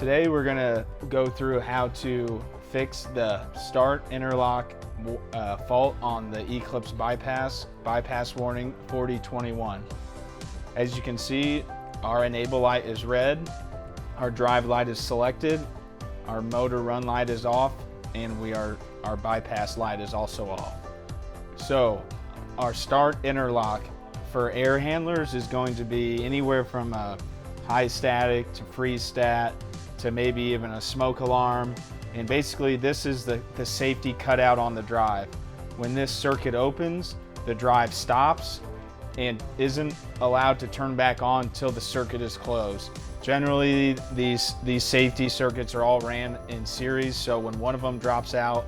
Today we're gonna go through how to fix the start interlock fault on the Eclipse bypass warning 4021. As you can see, our enable light is red, our drive light is selected, our motor run light is off, and our bypass light is also off. So our start interlock for air handlers is going to be anywhere from a high static to freeze stat to maybe even a smoke alarm. And basically this is the safety cutout on the drive. When this circuit opens, the drive stops and isn't allowed to turn back on until the circuit is closed. Generally, these safety circuits are all ran in series, so when one of them drops out,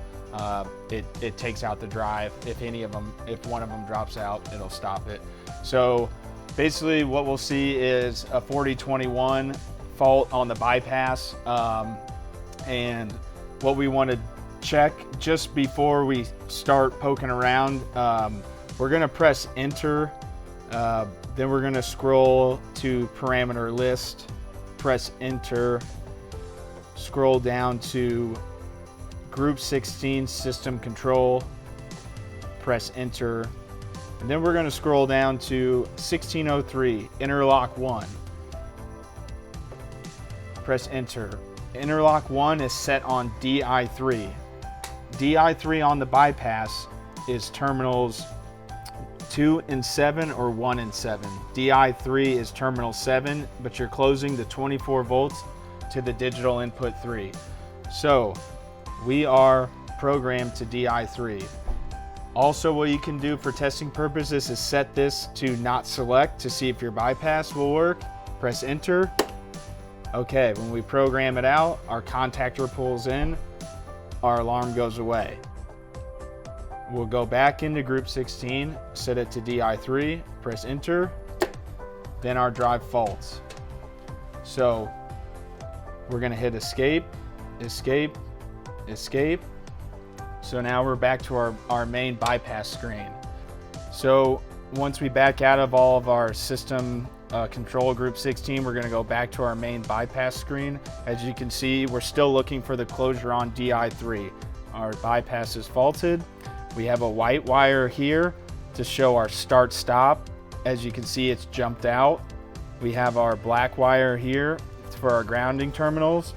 it takes out the drive. If one of them drops out, it'll stop it. So basically what we'll see is a 4021 fault on the bypass, and what we want to check just before we start poking around, we're going to press enter, then we're going to scroll to parameter list, press enter, scroll down to group 16 system control, press enter, and then we're going to scroll down to 1603 interlock 1, press enter. Interlock 1 is set on DI3. DI3 on the bypass is terminals 2 and 7 or 1 and 7. DI3 is terminal 7, but you're closing the 24 volts to the digital input 3. So we are programmed to DI3. Also, what you can do for testing purposes is set this to not select to see if your bypass will work. Press enter. Okay, when we program it out, our contactor pulls in, our alarm goes away. We'll go back into group 16, set it to DI3, press enter, then our drive faults. So we're gonna hit escape, escape, escape. So now we're back to our main bypass screen. So once we back out of all of our system control group 16, we're going to go back to our main bypass screen. As you can see, we're still looking for the closure on DI3. Our bypass is faulted. We have a white wire here to show our start stop. As you can see, it's jumped out. We have our black wire here for our grounding terminals,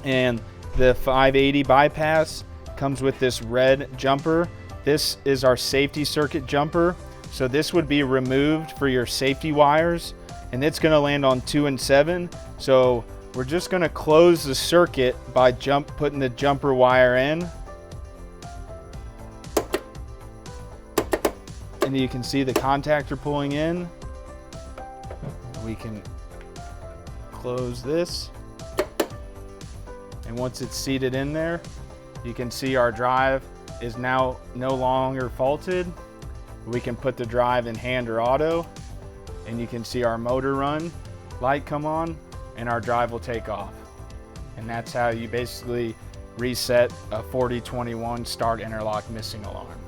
and the 580 bypass comes with this red jumper. This is our safety circuit jumper. So this would be removed for your safety wires, and it's going to land on 2 and 7. So we're just going to close the circuit by putting the jumper wire in. And you can see the contactor pulling in. We can close this. And once it's seated in there, you can see our drive is now no longer faulted. We can put the drive in hand or auto, and you can see our motor run light come on, and our drive will take off. And that's how you basically reset a 4021 start interlock missing alarm.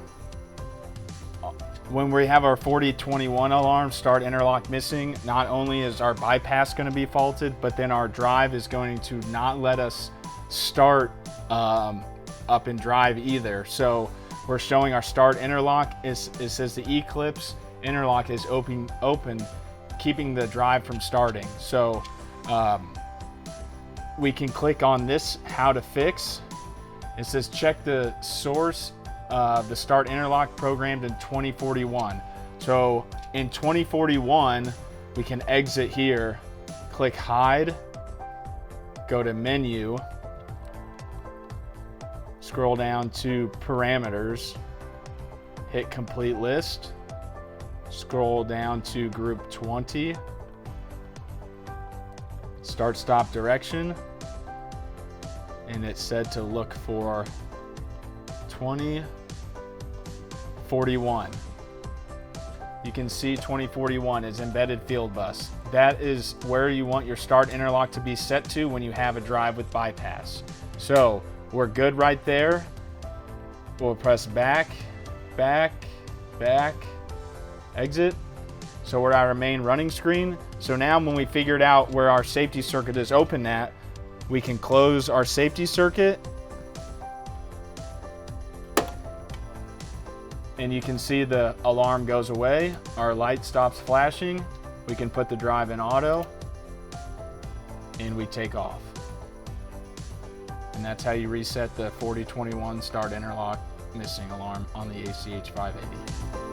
When we have our 4021 alarm start interlock missing, not only is our bypass going to be faulted, but then our drive is going to not let us start up and drive either. So we're showing our start interlock. It says the Eclipse interlock is open, keeping the drive from starting. So we can click on this, how to fix. It says check the source, the start interlock programmed in 2041. So in 2041, we can exit here, click hide, go to menu, scroll down to parameters, hit complete list, scroll down to group 20, start stop direction, and it's said to look for 2041. You can see 2041 is embedded field bus. That is where you want your start interlock to be set to when you have a drive with bypass. So we're good right there. We'll press back, back, back, exit. So we're at our main running screen. So now when we figured out where our safety circuit is open at, We can close our safety circuit, and you can see the alarm goes away. Our light stops flashing. We can put the drive in auto, and we take off. And that's how you reset the 4021 start interlock missing alarm on the ACH 580.